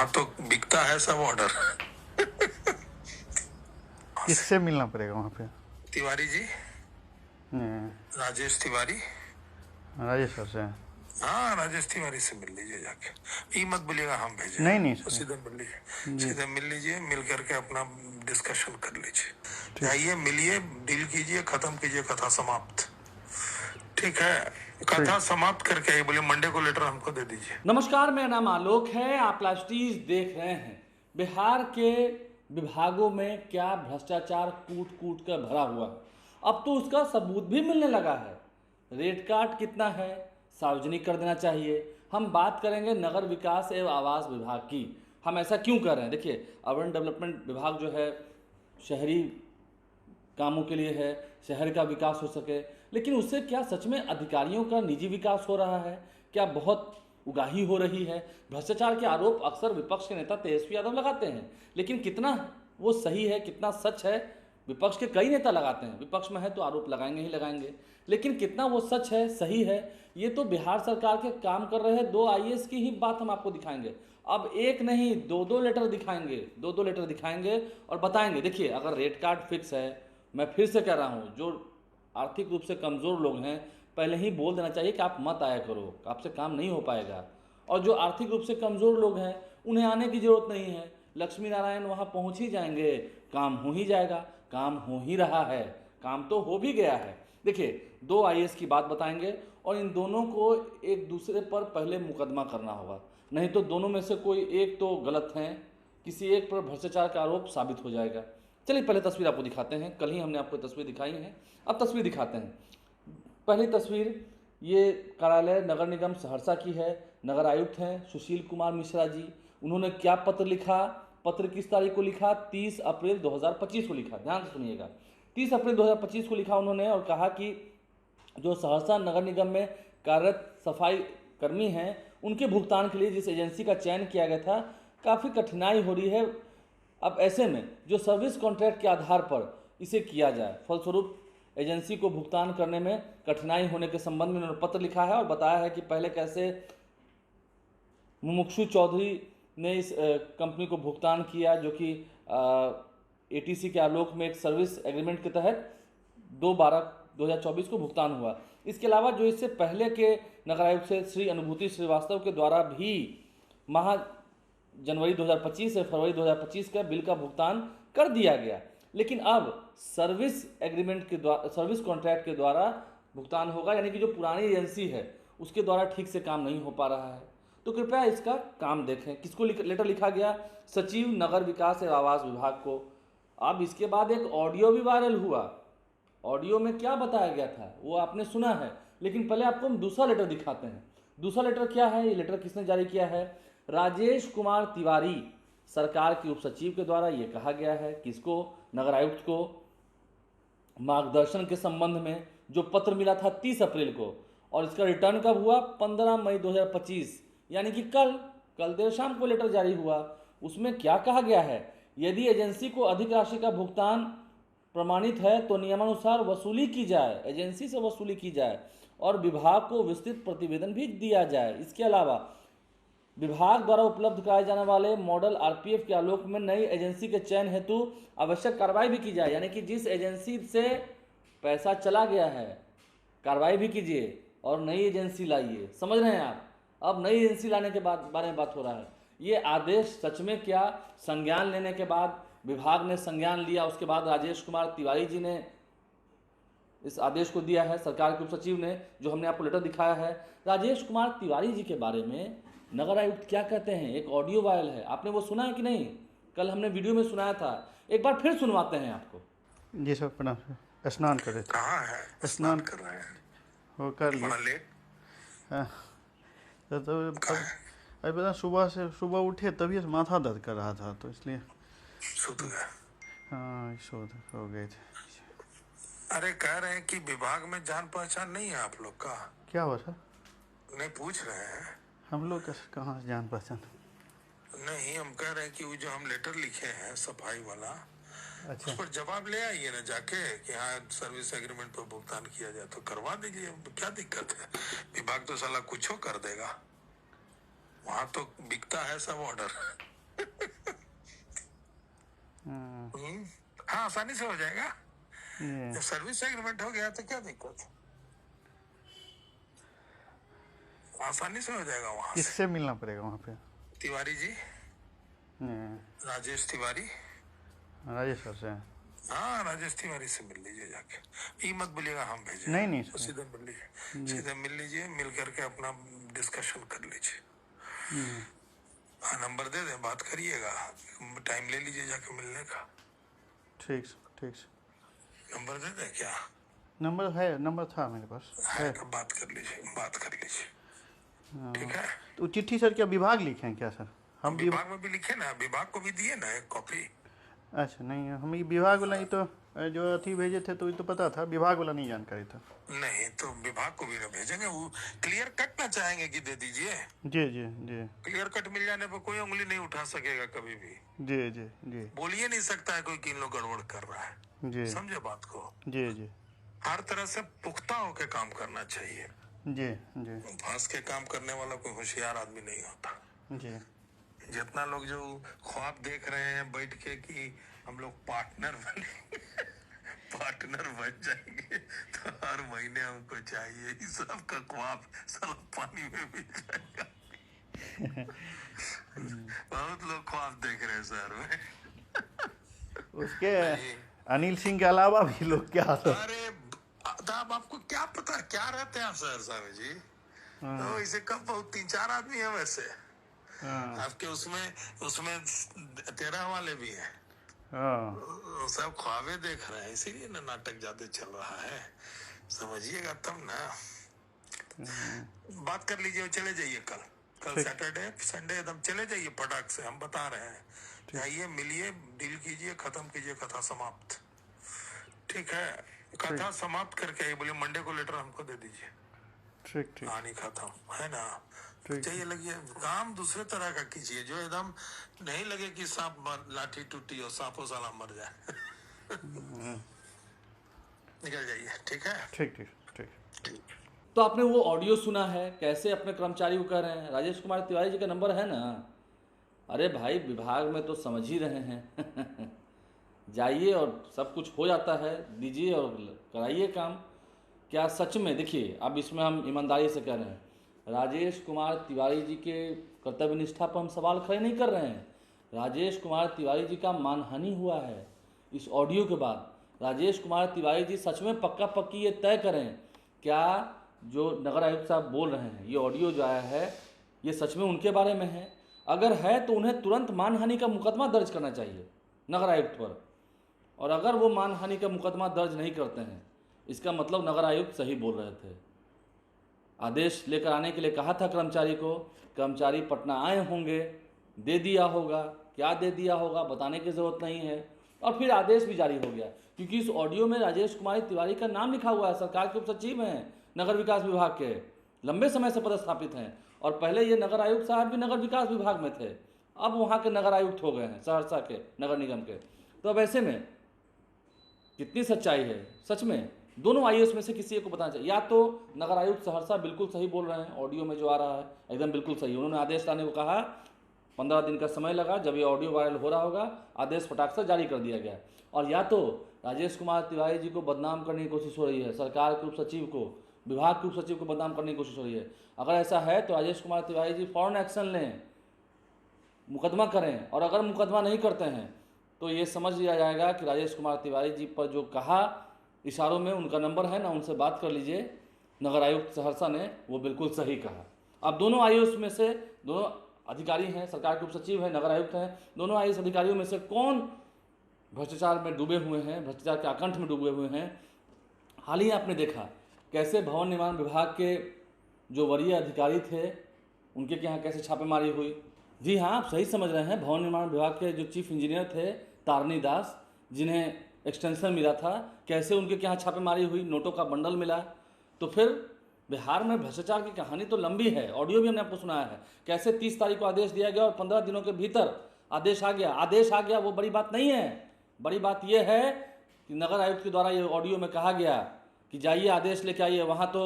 वहाँ तो बिकता है सब ऑर्डर। किससे मिलना पड़ेगा वहाँ पे? तिवारी जी, हम्म, राजेश तिवारी। राजेश सर से? हाँ, राजेश तिवारी से मिल लीजिए जाके। ये मत बोलिएगा हम भेजे नहीं हैं, नहीं तो सर सीधे मिल लीजिए, जी सीधे मिल लीजिए, मिल करके अपना डिस्कशन कर लीजिए। ठीक। जाइए, मिलिए, डील कीजिए, खत्म कीजिए, कथा समाप्त। ठीक है, कथा ठीक। समाप्त करके आइए, बोले मंडे को लेटर हमको दे दीजिए। नमस्कार, मेरा नाम आलोक है। आप लाइव देख रहे हैं। बिहार के विभागों में क्या भ्रष्टाचार कूट कूट कर भरा हुआ है, अब तो उसका सबूत भी मिलने लगा है। रेट कार्ड कितना है, सार्वजनिक कर देना चाहिए। हम बात करेंगे नगर विकास एवं आवास विभाग की। हम ऐसा क्यों कर रहे हैं? देखिए, अर्बन डेवलपमेंट विभाग जो है शहरी कामों के लिए है, शहर का विकास हो सके, लेकिन उससे क्या सच में अधिकारियों का निजी विकास हो रहा है? क्या बहुत उगाही हो रही है? भ्रष्टाचार के आरोप अक्सर विपक्ष के नेता तेजस्वी यादव लगाते हैं, लेकिन कितना वो सही है, कितना सच है, विपक्ष के कई नेता लगाते हैं। विपक्ष में है तो आरोप लगाएंगे ही लगाएंगे, लेकिन कितना वो सच है, सही है, ये तो बिहार सरकार के काम कर रहे 2 आईएएस की ही बात हम आपको दिखाएंगे। अब एक नहीं, 2-2 लेटर दिखाएंगे, 2-2 लेटर दिखाएंगे और बताएंगे। देखिए, अगर रेट कार्ड फिक्स है, मैं फिर से कह रहा हूँ, जो आर्थिक रूप से कमज़ोर लोग हैं, पहले ही बोल देना चाहिए कि आप मत आया करो, आपसे काम नहीं हो पाएगा। और जो आर्थिक रूप से कमज़ोर लोग हैं, उन्हें आने की ज़रूरत नहीं है। लक्ष्मी नारायण वहाँ पहुँच ही जाएंगे, काम हो ही जाएगा। काम हो ही रहा है, काम तो हो भी गया है। देखिए, 2 आईएएस की बात बताएंगे और इन दोनों को एक दूसरे पर पहले मुकदमा करना होगा, नहीं तो दोनों में से कोई एक तो गलत हैं, किसी एक पर भ्रष्टाचार का आरोप साबित हो जाएगा। चलिए पहले तस्वीर आपको दिखाते हैं। कल ही हमने आपको तस्वीर दिखाई है, अब तस्वीर दिखाते हैं। पहली तस्वीर ये कार्यालय नगर निगम सहरसा की है। नगर आयुक्त हैं सुशील कुमार मिश्रा जी। उन्होंने क्या पत्र लिखा? पत्र किस तारीख को लिखा? 30 अप्रैल 2025 को लिखा। ध्यान से सुनिएगा, 30 अप्रैल 2025 को लिखा उन्होंने, और कहा कि जो सहरसा नगर निगम में कार्यरत सफाई कर्मी हैं, उनके भुगतान के लिए जिस एजेंसी का चयन किया गया था, काफ़ी कठिनाई हो रही है। अब ऐसे में जो सर्विस कॉन्ट्रैक्ट के आधार पर इसे किया जाए, फलस्वरूप एजेंसी को भुगतान करने में कठिनाई होने के संबंध में उन्होंने पत्र लिखा है और बताया है कि पहले कैसे मुमुक्षु चौधरी ने इस कंपनी को भुगतान किया, जो कि एटीसी के आलोक में एक सर्विस एग्रीमेंट के तहत 2/12/2024 को भुगतान हुआ। इसके अलावा जो इससे पहले के नगर आयुक्त से श्री अनुभूति श्रीवास्तव के द्वारा भी माह जनवरी 2025 से फरवरी 2025 का बिल का भुगतान कर दिया गया, लेकिन अब सर्विस एग्रीमेंट के द्वारा, सर्विस कॉन्ट्रैक्ट के द्वारा भुगतान होगा, यानी कि जो पुरानी एजेंसी है उसके द्वारा ठीक से काम नहीं हो पा रहा है। तो कृपया इसका काम देखें। किसको लेटर लिखा गया? सचिव नगर विकास एवं आवास विभाग को। अब इसके बाद एक ऑडियो भी वायरल हुआ। ऑडियो में क्या बताया गया था वो आपने सुना है, लेकिन पहले आपको हम दूसरा लेटर दिखाते हैं। दूसरा लेटर क्या है? ये लेटर किसने जारी किया है? राजेश कुमार तिवारी, सरकार के उप सचिव के द्वारा ये कहा गया है किसको? नगर आयुक्त को, मार्गदर्शन के संबंध में जो पत्र मिला था 30 अप्रैल को, और इसका रिटर्न कब हुआ? 15 मई 2025, यानी कि कल देर शाम को लेटर जारी हुआ। उसमें क्या कहा गया है? यदि एजेंसी को अधिक राशि का भुगतान प्रमाणित है तो नियमानुसार वसूली की जाए, एजेंसी से वसूली की जाए और विभाग को विस्तृत प्रतिवेदन भी दिया जाए। इसके अलावा विभाग द्वारा उपलब्ध कराए जाने वाले मॉडल आरपीएफ के आलोक में नई एजेंसी के चयन हेतु आवश्यक कार्रवाई भी की जाए, यानी कि जिस एजेंसी से पैसा चला गया है कार्रवाई भी कीजिए और नई एजेंसी लाइए। समझ रहे हैं आप? अब नई एजेंसी लाने के बाद बारे में बात हो रहा है। ये आदेश सच में क्या संज्ञान लेने के बाद विभाग ने संज्ञान लिया, उसके बाद राजेश कुमार तिवारी जी ने इस आदेश को दिया है, सरकार के उप सचिव ने, जो हमने आपको लेटर दिखाया है। राजेश कुमार तिवारी जी के बारे में नगर आयुक्त क्या कहते हैं? एक ऑडियो वायरल है, आपने वो सुना है कि नहीं? कल हमने वीडियो में सुनाया था, एक बार फिर सुनवाते हैं आपको। जी सर, प्रणाम। स्नान करे थे। कहाँ है? स्नान कर रहे हैं? वो कर लिया। बड़ा लेट। हाँ, तो अभी पता, सुबह उठे तभी माथा दर्द कर रहा था, तो इसलिए सुत गए। हाँ, शोध हो गए थे। अरे कह रहे हैं कि विभाग में जान पहचान नहीं है आप लोग का। क्या हुआ सर? नहीं, पूछ रहे हैं। हम लोग का कहाँ से जान पहचान? नहीं, हम कह रहे हैं कि वो जो हम लेटर लिखे हैं सफाई वाला, अच्छा, उस पर जवाब ले आइए ना जाके कि हाँ सर्विस एग्रीमेंट पर भुगतान किया जाए तो करवा दीजिए, क्या दिक्कत है? विभाग तो साला कुछ कर देगा, वहां तो बिकता है सब ऑर्डर। हाँ आसानी से हो जाएगा। ये जब सर्विस एग्रीमेंट हो गया तो क्या दिक्कत, आसानी से हो जाएगा। वहां से किससे मिलना पड़ेगा वहाँ पे? तिवारी जी, ये राजेश तिवारी। राजेश सर से? हाँ राजेश तिवारी से मिल लीजिए जाके, ये मत बोलिएगा हम भेजे। नहीं नहीं तो सर। सीधे मिल लीजिए, सीधे मिल लीजिए, मिल करके अपना डिस्कशन कर लीजिए। हाँ नंबर दे दे, बात करिएगा, टाइम ले लीजिए जाके मिलने का। ठीक ठीक। नंबर दे दे क्या? नंबर है, नंबर था मेरे पास है तो बात कर लीजिए, बात कर लीजिए। ठीक है। तो चिट्ठी सर क्या विभाग लिखे हैं क्या सर? हम विभाग में भी लिखे ना, विभाग को भी दिए ना एक कॉपी। अच्छा नहीं, हम ये विभाग वाला ही तो जो अथी भेजे थे तो ये तो पता था, विभाग वाला नहीं जानकारी था। नहीं तो विभाग को भी ना भेजेंगे, वो क्लियर कट ना चाहेंगे कि दे दीजिए। जी जी जी क्लियर कट मिल जाने पर कोई उंगली नहीं उठा सकेगा कभी भी। जी जी जी बोलिए नहीं सकता है कोई कि इन लोग गड़बड़ कर रहा है। जी समझे बात को? जी जी हर तरह से पुख्ता होके काम करना चाहिए। जी जी फांस के काम करने वाला कोई होशियार आदमी नहीं होता। जी जितना लोग जो ख्वाब देख रहे हैं बैठ के कि हम लोग पार्टनर बने पार्टनर बन जाएंगे तो हर महीने हमको चाहिए, इस सब का ख्वाब सब पानी में मिल जाएगा। बहुत लोग ख्वाब देख रहे हैं शहर में। उसके अनिल सिंह के अलावा भी लोग क्या अरे अब आपको क्या पता क्या रहते हैं आप सहरसा में जी? तो इसे कब बहुत 3-4 आदमी है वैसे। आपके उसमें 13 वाले भी हैं। सब ख्वाबे देख रहे हैं, इसीलिए ना नाटक ज्यादा चल रहा है। समझिएगा तब ना। बात कर लीजिए, चले जाइए कल सैटरडे संडे एकदम चले जाइए फटाक से, हम बता रहे हैं। जाइए मिलिए, डील कीजिए, खत्म कीजिए, कथा समाप्त। ठीक है, कथा समाप्त करके आइए, बोले मंडे को लेटर हमको दे दीजिए। ठीक ठीक कहानी खत्म है ना। चाहिए लगिए, काम दूसरे तरह का कीजिए जो एकदम नहीं लगे कि सांप लाठी टूटी और सांपों साला मर जाए। निकल जाइए। ठीक है, ठीक ठीक ठीक। ठीक। तो आपने वो ऑडियो सुना है कैसे अपने कर्मचारी को कह रहे हैं? राजेश कुमार तिवारी जी का नंबर है ना? अरे भाई विभाग में तो समझ ही रहे हैं। जाइए और सब कुछ हो जाता है, दीजिए और कराइए काम। क्या सच में? देखिए अब इसमें हम ईमानदारी से कह रहे हैं, राजेश कुमार तिवारी जी के कर्तव्य निष्ठा पर हम सवाल खड़े नहीं कर रहे हैं। राजेश कुमार तिवारी जी का मानहानि हुआ है इस ऑडियो के बाद। राजेश कुमार तिवारी जी सच में पक्का पक्की ये तय करें, क्या जो नगर आयुक्त साहब बोल रहे हैं, ये ऑडियो जो आया है ये सच में उनके बारे में है? अगर है तो उन्हें तुरंत मानहानि का मुकदमा दर्ज करना चाहिए नगर आयुक्त पर। और अगर वो मानहानि का मुकदमा दर्ज नहीं करते हैं, इसका मतलब नगर आयुक्त सही बोल रहे थे। आदेश लेकर आने के लिए कहा था कर्मचारी को, कर्मचारी पटना आए होंगे, दे दिया होगा। क्या दे दिया होगा बताने की ज़रूरत नहीं है। और फिर आदेश भी जारी हो गया, क्योंकि इस ऑडियो में राजेश कुमार तिवारी का नाम लिखा हुआ है। सरकार के उप सचिव हैं नगर विकास विभाग के, लंबे समय से पदस्थापित हैं। और पहले ये नगर आयुक्त साहब भी नगर विकास विभाग में थे, अब वहाँ के नगर आयुक्त हो गए हैं सहरसा के नगर निगम के। तो अब ऐसे में कितनी सच्चाई है? सच में दोनों आईएएस में से किसी एक को बताना चाहिए। या तो नगर आयुक्त सहरसा बिल्कुल सही बोल रहे हैं, ऑडियो में जो आ रहा है एकदम बिल्कुल सही, उन्होंने आदेश लाने को कहा, 15 दिन का समय लगा, जब ये ऑडियो वायरल हो रहा होगा आदेश फटाक से जारी कर दिया गया। और या तो राजेश कुमार तिवारी जी को बदनाम करने की कोशिश हो रही है, सरकार के उप सचिव को, विभाग के उप सचिव को बदनाम करने की कोशिश हो रही है। अगर ऐसा है तो राजेश कुमार तिवारी जी फौरन एक्शन लें, मुकदमा करें। और अगर मुकदमा नहीं करते हैं तो ये समझ लिया जाएगा कि राजेश कुमार तिवारी जी पर जो कहा, इशारों में उनका नंबर है ना, उनसे बात कर लीजिए, नगर आयुक्त सहरसा ने वो बिल्कुल सही कहा। अब दोनों आईएएस में से, दोनों अधिकारी हैं, सरकार के उप सचिव हैं, नगर आयुक्त हैं, दोनों आईएएस अधिकारियों में से कौन भ्रष्टाचार में डूबे हुए हैं, भ्रष्टाचार के आकंठ में डूबे हुए हैं? हाल ही आपने देखा कैसे भवन निर्माण विभाग के जो वरीय अधिकारी थे उनके यहाँ कैसे छापेमारी हुई। जी हाँ, आप सही समझ रहे हैं, भवन निर्माण विभाग के जो चीफ इंजीनियर थे तारनी दास, जिन्हें एक्सटेंशन मिला था, कैसे उनके यहाँ छापेमारी हुई, नोटों का बंडल मिला। तो फिर बिहार में भ्रष्टाचार की कहानी तो लंबी है, ऑडियो भी हमने आपको सुनाया है, कैसे 30 तारीख को आदेश दिया गया और 15 दिनों के भीतर आदेश आ गया। आदेश आ गया वो बड़ी बात नहीं है, बड़ी बात यह है कि नगर आयुक्त के द्वारा ये ऑडियो में कहा गया कि जाइए आदेश लेके आइए। वहाँ तो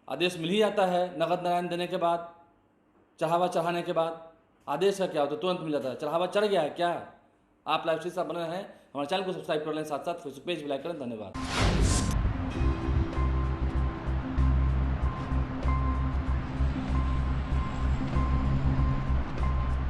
आदेश मिल ही जाता है नगद नारायण देने के बाद, चढ़ावा चढ़ाने के बाद। आदेश का क्या होता है, तुरंत मिल जाता है। चढ़ावा चढ़ गया है क्या? आप लाइव स्ट्रीम से बने हैं, हमारे चैनल को सब्सक्राइब कर लें, साथ साथ फेसबुक पेज भी लाइक करें। धन्यवाद।